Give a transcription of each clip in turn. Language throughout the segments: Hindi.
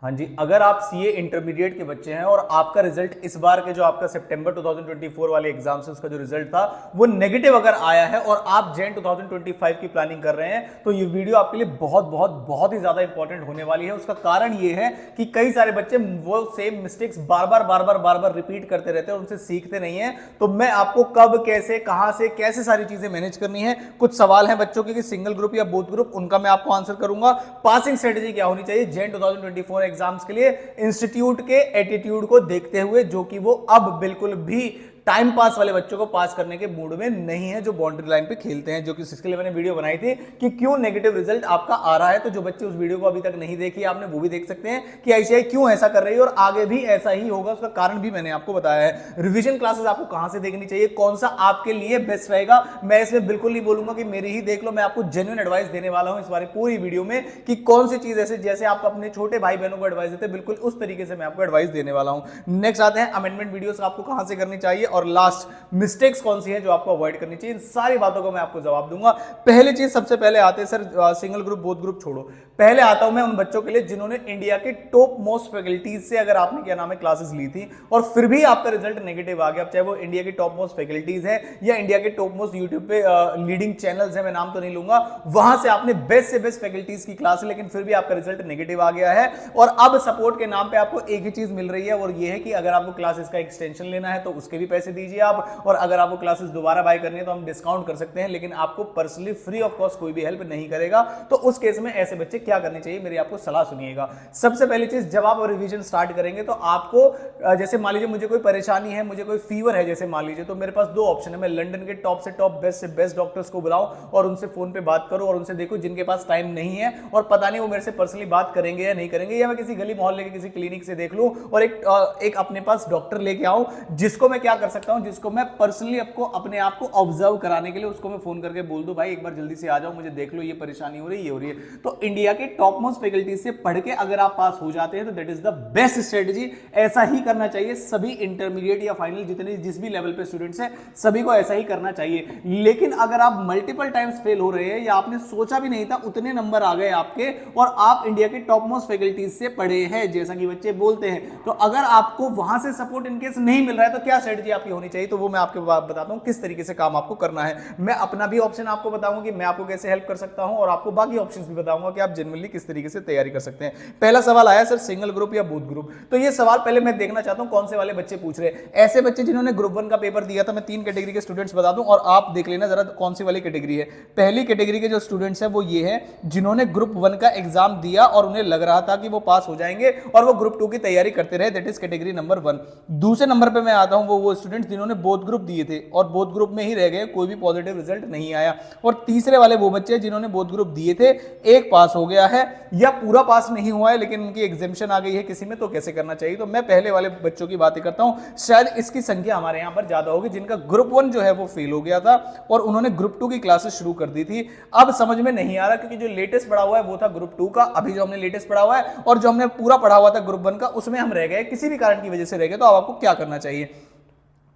हाँ जी, अगर आप सीए इंटरमीडिएट के बच्चे हैं और आपका रिजल्ट इस बार के जो आपका सितंबर 2024 वाले एग्जाम से उसका जो रिजल्ट था वो नेगेटिव अगर आया है और आप जैन 2025 की प्लानिंग कर रहे हैं तो ये वीडियो आपके लिए बहुत बहुत बहुत ही ज्यादा इंपॉर्टेंट होने वाली है। उसका कारण ये है कि कई सारे बच्चे वो सेम मिस्टेक्स बार बार रिपीट करते रहते हैं और उनसे सीखते नहीं है। तो मैं आपको कब, कैसे, कहां से, कैसे सारी चीजें मैनेज करनी है, कुछ सवाल हैं बच्चों के कि सिंगल ग्रुप या बोथ ग्रुप, उनका मैं आपको आंसर करूंगा। पासिंग स्ट्रेटेजी क्या होनी चाहिए जैन 2024 एग्जाम्स के लिए इंस्टीट्यूट के एटीट्यूड को देखते हुए, जो कि वो अब बिल्कुल भी टाइम पास वाले बच्चों को पास करने के मूड में नहीं है, जो बाउंड्री लाइन पे खेलते हैं, जो कि इसके लिए मैंने वीडियो बनाई थी कि क्यों नेगेटिव रिजल्ट आपका आ रहा है। तो जो बच्चे उस वीडियो को अभी तक नहीं देखी आपने, वो भी देख सकते हैं कि आईसीआई क्यों ऐसा कर रही है और आगे भी ऐसा ही होगा। उसका कारण भी मैंने आपको बताया है। रिवीजन क्लासेस आपको कहां से देखनी चाहिए, कौन सा आपके लिए बेस्ट रहेगा, मैं इसमें बिल्कुल नहीं बोलूंगा कि मेरी ही देख लो। मैं आपको जेन्युइन एडवाइस देने वाला हूं इस बारे पूरी वीडियो में कि कौन सी चीज ऐसे जैसे आप अपने छोटे भाई बहनों को एडवाइस देते हैं, बिल्कुल उस तरीके से मैं आपको एडवाइस देने वाला हूं। नेक्स्ट आते हैं अमेंडमेंट वीडियोस आपको कहां से करनी चाहिए और लास्ट मिस्टेक्स कौन सी है जो आपको अवॉइड करनी चाहिए। इन सारी बातों को मैं आपको जवाब दूंगा। पहली चीज सबसे पहले आते हैं sir, single group both group छोड़ो, पहले आता हूं मैं उन बच्चों के लिए जिन्होंने इंडिया के टॉप मोस्ट फैकल्टीज से अगर आपने क्या नाम है क्लासेस ली थी और फिर भी आपका रिजल्ट नेगेटिव आ गया, चाहे वो इंडिया की टॉप मोस्ट फैकल्टीज है या इंडिया के टॉप मोस्ट यूट्यूब पे लीडिंग चैनल्स है, मैं नाम तो नहीं लूंगा, वहां से आपने बेस्ट से बेस्ट फैकल्टीज की क्लास लेकिन फिर भी आपका रिजल्ट नेगेटिव आ गया है और अब सपोर्ट के नाम पे आपको एक ही चीज मिल रही है और ये है कि अगर आपको क्लासेस का एक्सटेंशन लेना है तो उसके भी पैसे दीजिए आप, और अगर आपको क्लासेस दोबारा बाय करनी है तो हम डिस्काउंट कर सकते हैं, लेकिन आपको पर्सनली फ्री ऑफ कॉस्ट कोई भी हेल्प नहीं करेगा। तो उस केस में ऐसे बच्चे क्या करने चाहिए, मेरी आपको सलाह सुनिएगा। सबसे पहली चीज, जब आप रिवीजन स्टार्ट करेंगे तो आपको जैसे मान लीजिए मुझे कोई परेशानी है, मुझे कोई फीवर है जैसे मान लीजिए, तो मेरे पास दो ऑप्शन है, मैं लंदन के टॉप से टॉप बेस्ट से बेस्ट डॉक्टर्स को बुलाऊं और उनसे फोन पे बात करूं और उनसे देखो जिनके पास टाइम नहीं है और पता नहीं वो मेरे से पर्सनली बात करेंगे या नहीं करेंगे, या मैं किसी गली मोहल्ले के किसी क्लिनिक से देख लूं और एक अपने पास डॉक्टर लेके आऊं जिसको मैं क्या कर सकता हूं, जिसको मैं पर्सनली आपको अपने आप को ऑब्जर्व कराने के लिए उसको मैं फोन करके बोल दूं भाई एक बार जल्दी से आ जाओ, मुझे देख लो, ये परेशानी हो रही है, ये हो रही है। तो इंडिया के टॉप मोस्ट फैकल्टी से पढ़ के अगर आप पास हो जाते हैं तो that is the best strategy. ऐसा ही करना चाहिए सभी इंटरमीडिएट या फाइनल जितने जिस भी लेवल पे स्टूडेंट्स हैं सभी को ऐसा ही करना चाहिए। लेकिन अगर आप मल्टीपल टाइम्स फेल हो रहे हैं या आपने सोचा भी नहीं था उतने नंबर आ गए आपके और आप इंडिया के टॉप मोस्ट फैकल्टीज से पढ़े हैं जैसा कि बच्चे बोलते हैं, तो अगर आपको वहां से सपोर्ट इनकेस नहीं मिल रहा है तो क्या स्ट्रेटजी आपकी होनी चाहिए, तो वो मैं आपको बताता हूं किस तरीके से काम आपको करना है। मैं अपना भी ऑप्शन आपको बताऊंगा कि मैं आपको कैसे हेल्प कर सकता हूं और आपको बाकी ऑप्शंस भी बताऊंगा कि आप जेन्युइनली किस तरीके से तैयारी कर सकते हैं। पहला सवाल आया सर सिंगल ग्रुप या बोथ ग्रुप, तो ये सवाल पहले मैं देखना चाहता हूं कौन से वाले बच्चे पूछ रहे हैं। ऐसे बच्चे जिन्होंने ग्रुप 1 का पेपर दिया था, मैं 3 कैटेगरी के स्टूडेंट्स बता दूं और आप देख लेना जरा कौन सी वाली कैटेगरी है। पहली कैटेगरी के जो स्टूडेंट्स हैं वो ये है जिन्होंने ग्रुप 1 का एग्जाम दिया और उन्हें लग रहा था कि वो पास हो जाएंगे और वो ग्रुप 2 की तैयारी करते रहे, दैट इज कैटेगरी नंबर 1। दूसरे नंबर पे मैं आता हूं वो स्टूडेंट्स जिन्होंने बोथ ग्रुप दिए थे और बोथ ग्रुप में ही रह गए, कोई भी पॉजिटिव रिजल्ट नहीं आया। और तीसरे वाले वो बच्चे जिन्होंने बोथ ग्रुप दिए थे, एक पास हो गया है या पूरा पास नहीं हुआ है लेकिन उनकी एग्जामिशन आ गई है किसी में, तो कैसे करना चाहिए। तो मैं पहले वाले बच्चों की बातें करता हूं, शायद इसकी संख्या हमारे यहां पर ज्यादा होगी जिनका ग्रुप 1 जो है वो फेल हो गया था और उन्होंने ग्रुप 2 की क्लासेस शुरू कर दी थी। अब समझ में नहीं आ रहा क्योंकि जो लेटेस्ट पढ़ा हुआ है वो था ग्रुप 2 का, अभी जो हमने लेटेस्ट पढ़ा हुआ है और जो हमने पूरा पढ़ा हुआ था ग्रुप 1 का उसमें हम रह गए, किसी भी कारण की वजह से रह गए, तो अब आपको क्या करना चाहिए।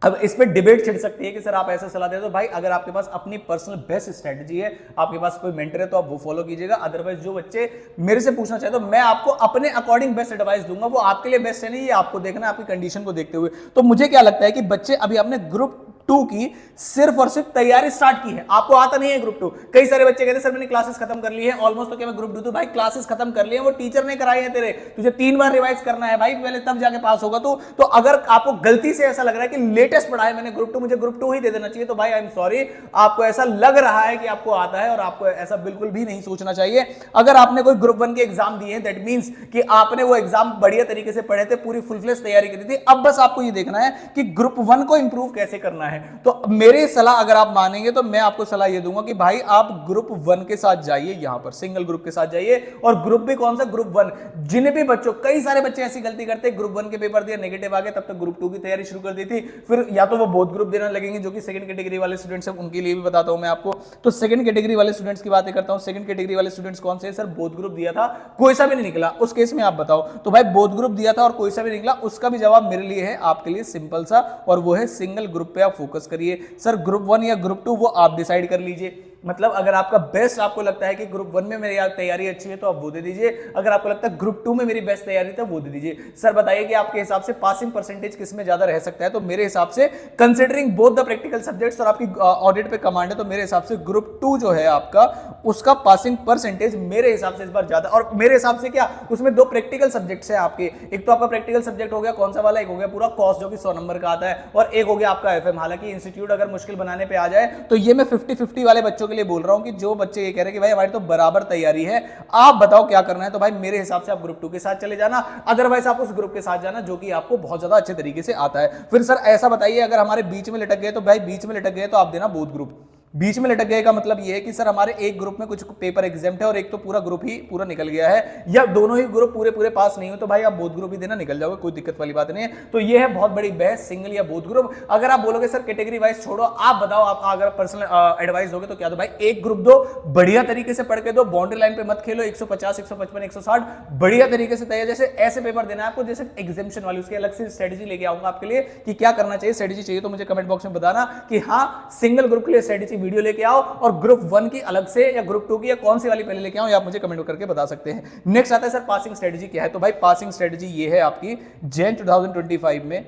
अब इस पे डिबेट छिड़ सकती है कि सर आप ऐसा सलाह दे दो। भाई अगर आपके पास अपनी पर्सनल बेस्ट स्ट्रेटजी है, आपके पास कोई मेंटर है तो आप वो फॉलो कीजिएगा। अदरवाइज जो बच्चे मेरे से पूछना चाहे तो मैं आपको अपने अकॉर्डिंग बेस्ट एडवाइस दूंगा, वो आपके लिए बेस्ट है नहीं, ये आपको देखना है आपकी कंडीशन को देखते हुए। तो मुझे क्या लगता है कि बच्चे अभी आपने ग्रुप 2 की सिर्फ और सिर्फ तैयारी स्टार्ट की है, आपको आता नहीं है ग्रुप 2। कई सारे बच्चे कहते हैं सर मैंने क्लासेस खत्म कर ली है ऑलमोस्ट, तो क्या मैं ग्रुप 2 तो भाई क्लासेस खत्म कर लिए, वो टीचर ने कराई है तेरे, तुझे 3 बार रिवाइज करना है भाई पहले, तब जाके पास होगा। तो अगर आपको गलती से ऐसा लग रहा है कि लेटेस्ट पढ़ा है मैंने ग्रुप 2, मुझे ग्रुप 2 ही दे देना चाहिए, तो भाई आई एम सॉरी, आपको ऐसा लग रहा है कि आपको आता है और आपको ऐसा बिल्कुल भी नहीं सोचना चाहिए। अगर आपने कोई ग्रुप 1 के एग्जाम दिए दैट मींस कि आपने वो एग्जाम बढ़िया तरीके से पढ़े थे, पूरी फुल फ्लेज तैयारी करी थी, अब बस आपको ये देखना है कि ग्रुप 1 को इंप्रूव कैसे करना है। तो मेरी सलाह अगर आप मानेंगे तो मैं आपको सलाह ये दूंगा कि भाई आप ग्रुप 1 के साथ जाइए, यहां पर सिंगल ग्रुप के साथ जाइए। और ग्रुप भी कौन सा, ग्रुप 1। जिन्हें भी बच्चों, कई सारे बच्चे ऐसी गलती करते हैं, ग्रुप 1 के पेपर दिया नेगेटिव आ गया, तब तक ग्रुप 2 की तैयारी शुरू कर दी थी, फिर या तो वो बोथ ग्रुप देना लगेंगे, जो कि सेकंड कैटेगरी वाले स्टूडेंट्स हैं, उनके लिए भी बताता हूं मैं आपको। तो सेकंड कैटेगरी वाले स्टूडेंट्स की बातें करता हूं। सेकंड कैटेगरी वाले स्टूडेंट्स कौन से, सर बोथ ग्रुप दिया था कोई सा भी नहीं निकला, उस केस में आप बताओ। तो भाई बोथ ग्रुप दिया था और कोई सा भी निकला, उसका भी जवाब मेरे लिए है, आपके लिए सिंपल सा, और वो है सिंगल ग्रुप पे आप फोकस करिए। सर ग्रुप 1 या ग्रुप 2 वो आप डिसाइड कर लीजिए। मतलब अगर आपका बेस्ट आपको लगता है कि ग्रुप 1 में मेरी तैयारी अच्छी है तो आप वो दे दीजिए, अगर आपको लगता है ग्रुप 2 में मेरी बेस्ट तैयारी है तो वो दे दीजिए। सर बताइए कि आपके हिसाब से पासिंग परसेंटेज किस में ज्यादा रह सकता है? तो मेरे हिसाब से considering both the practical subjects और आपकी ऑडिट पे कमांड है, तो मेरे हिसाब से ग्रुप 2 जो है आपका, उसका पासिंग परसेंटेज मेरे हिसाब से इस बार ज्यादा। और मेरे हिसाब से क्या, उसमें 2 प्रैक्टिकल सब्जेक्ट्स है आपके, एक तो आपका प्रैक्टिकल सब्जेक्ट हो गया कौन सा वाला, एक हो गया पूरा कॉस्ट जो कि 100 नंबर का आता है, और एक हो गया आपका एफएम। हालांकि इंस्टीट्यूट अगर मुश्किल बनाने पे आ जाए तो ये मैं 50-50 वाले बच्चों के लिए बोल रहा हूं कि जो बच्चे ये कह रहे हैं कि भाई हमारी तो बराबर तैयारी है, आप बताओ क्या करना है, तो भाई मेरे हिसाब से आप ग्रुप 2 के साथ चले जाना, अदरवाइज आप उस ग्रुप के साथ जाना जो कि आपको बहुत ज्यादा अच्छे तरीके से आता है। फिर सर ऐसा बताइए अगर हमारे बीच में लटक गए, तो भाई बीच में लटक गए तो आप देना बोथ ग्रुप। बीच में लटक गए का मतलब ये है कि सर हमारे एक ग्रुप में कुछ पेपर एग्जाम्प्ट है और एक तो पूरा ग्रुप ही पूरा निकल गया है, या दोनों ही ग्रुप पूरे पूरे पास नहीं हो, तो भाई आप बोथ ग्रुप ही देना, निकल जाओगे, कोई दिक्कत वाली बात नहीं है। तो ये है बहुत बड़ी बहस, सिंगल या बोथ ग्रुप। अगर आप बोलोगे सर कैटेगरी वाइज छोड़ो, आप बताओ आप अगर पर्सनल एडवाइस दोगे तो क्या दो भाई, एक ग्रुप दो, बढ़िया तरीके से पढ़ के दो, बाउंड्री लाइन पे मत खेलो, 150 155 160 बढ़िया तरीके से तैयार, जैसे ऐसे पेपर देना है आपको जैसे एग्जामिनेशन वाली, उसकी अलग से स्ट्रेटेजी लेके आऊंगा आपके लिए कि क्या करना चाहिए। स्ट्रेटेजी चाहिए तो मुझे कमेंट बॉक्स में बताना कि हाँ सिंगल ग्रुप के लिए स्ट्रेटेजी वीडियो लेके आओ, और ग्रुप 1 की अलग से या ग्रुप 2 की या कौन सी वाली पहले लेके आऊं, आप मुझे कमेंट करके बता सकते हैं। नेक्स्ट आता है सर पासिंग स्ट्रेटजी क्या है, तो भाई पासिंग स्ट्रेटजी ये है आपकी जैन 2025 में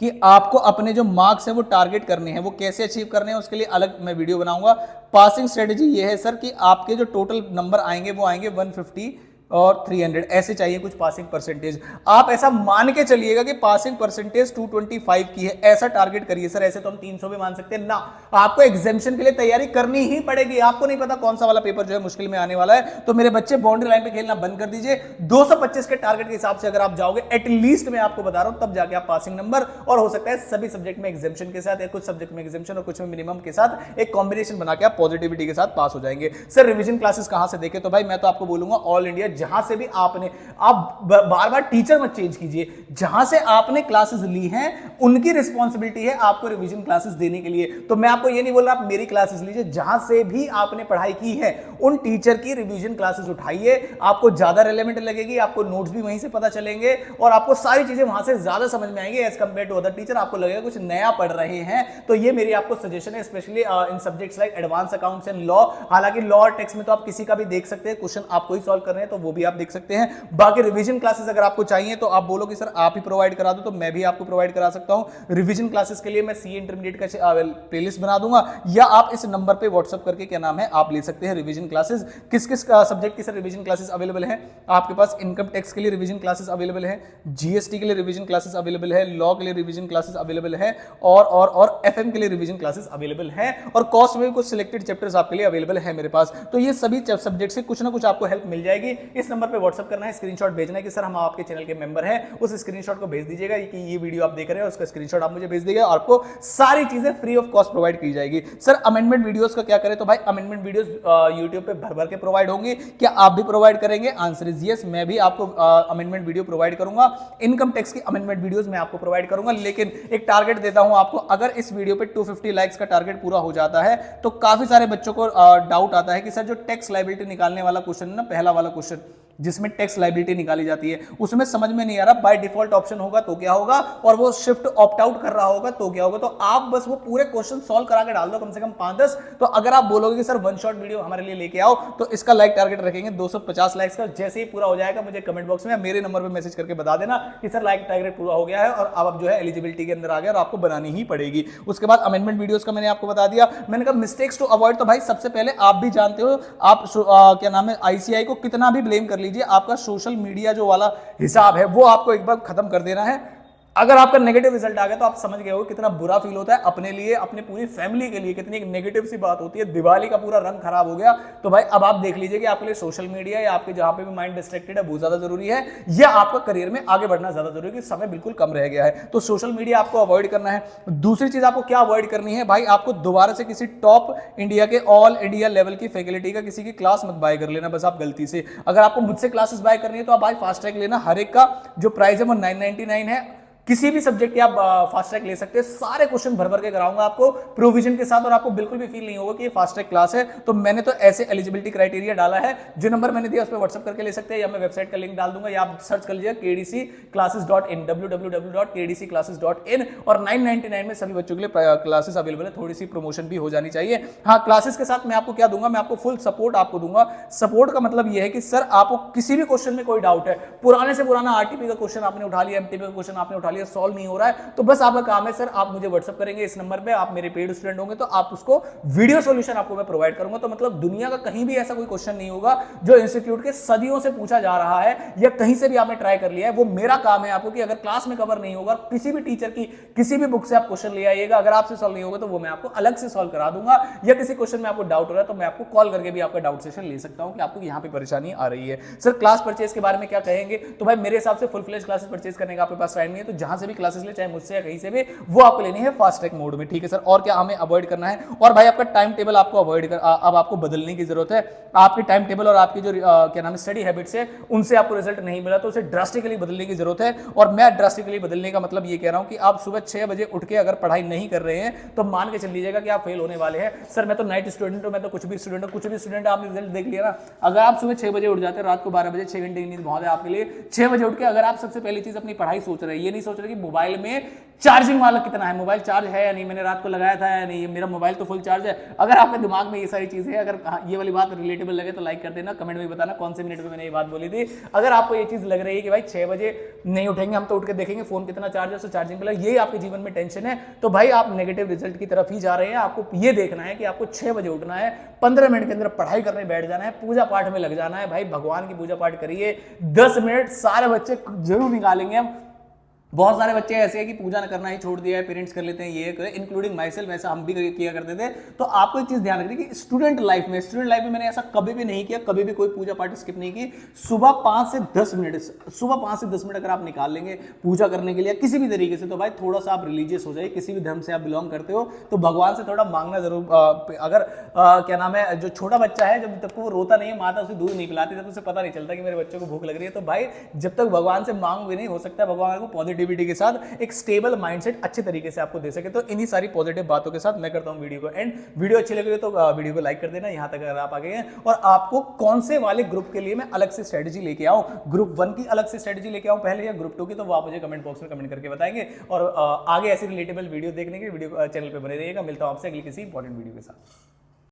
कि आपको अपने जो मार्क्स है वो टारगेट करने हैं, वो कैसे अचीव करने हैं उसके लिए अलग मैं वीडियो बनाऊंगा। पासिंग स्ट्रेटजी ये है सर कि आपके जो टोटल नंबर आएंगे वो आएंगे 150 और 300 ऐसे चाहिए कुछ पासिंग परसेंटेज। आप ऐसा मान के चलिएगा कि पासिंग परसेंटेज 225 की है, ऐसा टारगेट करिए। सर ऐसे तो हम 300 भी मान सकते हैं ना, आपको एग्जामिनेशन के लिए तैयारी करनी ही पड़ेगी। आपको नहीं पता कौन सा वाला पेपर जो है मुश्किल में आने वाला है, तो मेरे बच्चे बाउंड्री लाइन पे खेलना बंद कर दीजिए। 225 के टारगेट के हिसाब से अगर आप जाओगे एटलीस्ट, मैं आपको बता रहा हूं, तब जाके आप पासिंग नंबर, और हो सकता है सभी सब्जेक्ट में एग्जामिनेशन के साथ या कुछ सब्जेक्ट में एग्जामिनेशन और कुछ में मिनिमम के साथ एक कॉम्बिनेशन बना के आप पॉजिटिविटी के साथ पास हो जाएंगे। सर रिवीजन क्लासेस कहां से देखें, तो भाई मैं तो आपको बोलूंगा ऑल इंडिया, जहां से भी आपने, आप बार बार टीचर मत चेंज कीजिए, जहां से आपने क्लासेस ली हैं उनकी रिस्पांसिबिलिटी है आपको रिवीजन क्लासेस देने के लिए। तो मैं आपको ये नहीं बोल रहा आप मेरी क्लासेस लीजिए, जहां से भी आपने पढ़ाई की है उन टीचर की रिवीजन क्लासेस उठाइए, आपको ज्यादा रिलेवेंट लगेगी, आपको नोट्स भी वहीं से पता चलेंगे और आपको सारी चीजें वहां से ज्यादा समझ में आएंगे as compared to other teacher. आपको लगेगा कुछ नया पढ़ रहे हैं। तो ये मेरी आपको सजेशन है, specially in subjects like advance accounts and law. हालांकि लॉ और टैक्स में तो आप किसी का भी देख सकते हैं, क्वेश्चन आपको ही सॉल्व करने हैं तो वो भी आप देख सकते हैं। बाकी रिवीजन क्लासेस अगर आपको चाहिए तो आप बोलो कि सर आप ही प्रोवाइड करा दो, तो मैं भी आपको प्रोवाइड करा सकता हूं। रिवीजन क्लासेस के लिए मैं सीए इंटरमीडिएट का प्लेलिस्ट बना दूंगा, या आप इस नंबर पे व्हाट्सएप करके क्या नाम है आप ले सकते हैं रिवीजन क्लासेस। किस किस सब्जेक्ट की सर रिवीजन क्लासेस अवेलेबल है आपके पास? इनकम टैक्स के लिए रिवीजन क्लासेस अवेलेबल है, जीएसटी के लिए रिवीजन क्लासेस अवेलेबल है, लॉ के लिए रिवीजन क्लासेस अवेलेबल है, और एफएम के लिए रिवीजन क्लासेस अवेलेबल है, और कॉस्ट में भी कुछ सिलेक्टेड चैप्टर्स आपके लिए अवेलेबल है मेरे पास। तो ये सभी सब्जेक्ट से कुछ ना कुछ आपको हेल्प मिल जाएगी। इस नंबर पे व्हाट्सएप करना है, स्क्रीनशॉट भेजना है कि सर हम आपके चैनल के मेंबर हैं, उस स्क्रीनशॉट को भेज दीजिएगा कि ये वीडियो आप देख रहे हैं, उसका स्क्रीनशॉट आप मुझे भेज दीजिएगा, आपको सारी चीजें फ्री ऑफ कॉस्ट प्रोवाइड की जाएगी। सर अमेंडमेंट वीडियोस का क्या करें, तो भाई अमेंडमेंट वीडियोस YouTube पे भर भर के प्रोवाइड होंगे। क्या आप भी प्रोवाइड करेंगे? आंसर इज यस, मैं भी आपको अमेंडमेंट वीडियो प्रोवाइड करूंगा। इनकम टैक्स की अमेंडमेंट वीडियोस मैं आपको प्रोवाइड करूंगा, लेकिन एक टारगेट देता हूं आपको, अगर इस वीडियो पे 250 लाइक्स का टारगेट पूरा हो जाता है तो काफी सारे बच्चों को डाउट आता है कि सर जो टैक्स लायबिलिटी निकालने वाला क्वेश्चन है ना, पहला वाला क्वेश्चन जिसमें टैक्स लायबिलिटी निकाली जाती है, उसमें समझ में नहीं आ रहा बाय डिफॉल्ट ऑप्शन होगा तो क्या होगा, और वो शिफ्ट ऑप्ट आउट कर रहा होगा तो क्या होगा। तो आप बस वो पूरे क्वेश्चन सॉल्व करा के डाल दो, कम से कम 5-10। तो अगर आप बोलोगे कि सर वन शॉट वीडियो हमारे लिए लेके आओ, तो इसका लाइक टारगेट रखेंगे 250 लाइक्स का। जैसे ही पूरा हो जाएगा मुझे कमेंट बॉक्स में मेरे नंबर पर मैसेज करके बता देना कि सर लाइक टारगेट पूरा हो गया है और अब जो है एलिजिबिलिटी के अंदर आ गया और आपको बनानी ही पड़ेगी। उसके बाद अमेंडमेंट वीडियोस का मैंने आपको बता दिया। मैंने कहा मिस्टेक्स टू अवॉइड, तो भाई सबसे पहले आप भी जानते हो, आप क्या नाम है आईसीआई को कितना भी ब्लेम कर लीजिए, आपका सोशल मीडिया जो वाला हिसाब है वो आपको एक बार खत्म कर देना है। अगर आपका नेगेटिव रिजल्ट आ गया तो आप समझ गए हो कितना बुरा फील होता है अपने लिए, अपने पूरी फैमिली के लिए, कितनी एक नेगेटिव सी बात होती है। दिवाली का पूरा रंग खराब हो गया, तो भाई अब आप देख लीजिए कि आपके लिए सोशल मीडिया या आपके जहां पे भी माइंड डिस्ट्रैक्टेड है वो ज्यादा जरूरी है, या आपका करियर में आगे बढ़ना ज्यादा जरूरी है कि समय बिल्कुल कम रह गया है। तो सोशल मीडिया आपको अवॉइड करना है। दूसरी चीज आपको क्या अवॉइड करनी है भाई, आपको दोबारा से किसी टॉप इंडिया के ऑल इंडिया लेवल की फैकल्टी का किसी की क्लास मत बाय कर लेना बस आप गलती से। अगर आपको मुझसे क्लासेस बाय करनी है तो आप भाई फास्ट ट्रैक लेना, हर एक का जो प्राइस है वो 999 है। किसी भी सब्जेक्ट के आप फास्ट ट्रैक ले सकते हैं, सारे क्वेश्चन भर भर के कराऊंगा आपको प्रोविजन के साथ, और आपको बिल्कुल भी फील नहीं होगा कि ये फास्ट ट्रैक क्लास है। तो मैंने तो ऐसे एलिजिबिलिटी क्राइटेरिया डाला है, जो नंबर मैंने दिया उस पर व्हाट्सएप करके ले सकते हैं, या मैं वेबसाइट का लिंक डाल दूंगा, या आप सर्च कर लीजिए kdcclasses.in, www.kdcclasses.in, और 999 में सभी बच्चों के लिए क्लासेस अवेलेबल है। थोड़ी सी प्रमोशन भी हो जानी चाहिए। हाँ, क्लासेस के साथ मैं आपको क्या दूंगा, मैं आपको फुल सपोर्ट आपको दूंगा। सपोर्ट का मतलब यह है कि सर आपको किसी भी क्वेश्चन में कोई डाउट है, पुराने से पुराना आरटीपी का क्वेश्चन आपने उठा लिया, एमटीपी का क्वेश्चन आपने उठा लिया, सॉल्व नहीं हो रहा है, तो बस आपका काम है सर, आप मुझे व्हाट्सएप करेंगे इस नंबर पे, आप मेरे पेड स्टूडेंट होंगे तो आप उसको वीडियो सॉल्यूशन आपको मैं प्रोवाइड करूंगा। तो मतलब दुनिया का कहीं भी ऐसा कोई क्वेश्चन नहीं होगा जो इंस्टीट्यूट के सदियों से पूछा जा रहा है, या कहीं से भी आपने ट्राई कर लिया है, वो मेरा काम है आपको कि अगर क्लास में कवर नहीं होगा, किसी भी टीचर की किसी भी बुक से आप क्वेश्चन ले आइएगा, अगर आपसे सॉल्व नहीं होगा तो वो मैं आपको अलग से सॉल्व करा दूंगा, या किसी क्वेश्चन में आपको डाउट हो रहा है तो मैं आपको कॉल करके भी आपका डाउट सेशन ले सकता हूं कि आपको यहां पे परेशानी आ रही है। सर क्लास परचेज के बारे में क्या कहेंगे, तो भाई मेरे हिसाब से फुल फ्लेज क्लासेस परचेज करने का आपके पास टाइम नहीं है, तो जहां से भी क्लासेस ले, चाहे मुझसे या कहीं से भी, वो आपको लेनी है फास्ट ट्रैक मोड में, ठीक है सर। और क्या हमें अवॉइड करना है, और भाई आपका टाइम टेबल आपको अवॉइड कर अब आपको बदलने की जरूरत है। आपके टाइम टेबल और आपकी जो क्या नाम है स्टडी हैबिट्स है, उनसे आपको रिजल्ट नहीं मिला तो उसे ड्रास्टिकली बदलने की जरूरत है। और मैं ड्रास्टिकली बदलने का मतलब ये कह रहा हूं कि आप सुबह 6 बजे उठ के अगर पढ़ाई नहीं कर रहे हैं तो मान के चल लीजिएगा कि आप फेल होने वाले हैं। सर मैं तो नाइट स्टूडेंट हूं, मैं तो कुछ भी स्टूडेंट हूं, कुछ भी स्टूडेंट आपने रिजल्ट देख लिया ना। अगर आप सुबह 6 बजे उठ जाते हैं, रात को 12 बजे, 6 घंटे की नींद बहुत है आपके लिए, 6 बजे उठ के अगर आप सबसे पहली चीज अपनी पढ़ाई सोच रहे हैं, ये नहीं सोच रहे कि मोबाइल में चार्जिंग वाला कितना है, मोबाइल चार्ज है या नहीं, मैंने रात को लगाया था या नहीं, मेरा मोबाइल तो फुल चार्ज है। अगर आपके दिमाग में ये सारी चीजें हैं, अगर ये वाली बात रिलेटेबल लगे तो लाइक कर देना, कमेंट में बताना कौन से मिनट में मैंने ये बात बोली थी। अगर आपको ये चीज लग रही है कि भाई 6 बजे नहीं उठेंगे हम तो उठ के देखेंगे फोन कितना चार्ज है, उससे चार्जिंग पे लगे, ये आपके जीवन में टेंशन है, तो भाई आप नेगेटिव रिजल्ट की तरफ ही जा रहे हैं। आपको ये देखना है कि आपको 6 बजे उठना है, 15 मिनट के अंदर पढ़ाई करने बैठ जाना है, पूजा पाठ में लग जाना है। भाई भगवान की पूजा पाठ करिए, 10 मिनट सारे बच्चे जरूर निकालेंगे हम। बहुत सारे बच्चे ऐसे हैं कि पूजा न करना ही छोड़ दिया है, पेरेंट्स कर लेते हैं, ये इंक्लूडिंग माई सेल्फ, वैसा हम भी किया करते थे। तो आपको एक चीज ध्यान रखनी कि स्टूडेंट लाइफ में मैंने ऐसा कभी भी नहीं किया, कभी भी कोई पूजा पाठ स्किप नहीं की। सुबह 5 से 10 मिनट अगर आप निकाल लेंगे पूजा करने के लिए किसी भी तरीके से, तो भाई थोड़ा सा आप रिलीजियस हो जाइए, किसी भी धर्म से आप बिलोंग करते हो तो भगवान से थोड़ा मांगना जरूर। अगर क्या नाम है, जो छोटा बच्चा है जब तक वो रोता नहीं है, माता उसे दूध नहीं पिलाती, तब उसे पता नहीं चलता कि मेरे बच्चों को भूख लग रही है। तो भाई जब तक भगवान से मांग भी नहीं हो सकता, भगवान को पॉजिटिविटी के साथ एक स्टेबल माइंडसेट अच्छे तरीके से आपको दे सके। तो इन्हीं सारी पॉजिटिव बातों के साथ मैं करता हूं वीडियो को एंड। वीडियो अच्छी लग रही है तो वीडियो को लाइक कर देना यहां तक अगर आप आ गए हैं। और आपको कौन से वाले ग्रुप के लिए मैं अलग से स्ट्रेटजी लेके आऊं, ग्रुप 1 की अलग से स्ट्रेटजी लेके आऊं पहले, या ग्रुप 2 की, तो वो आप मुझे कमेंट बॉक्स में कमेंट करके बताएंगे। और आगे ऐसी रिलेटेबल वीडियो देखने के वीडियो चैनल पे बने रहिएगा। मिलता हूं आपसे अगली किसी इंपॉर्टेंट वीडियो के साथ।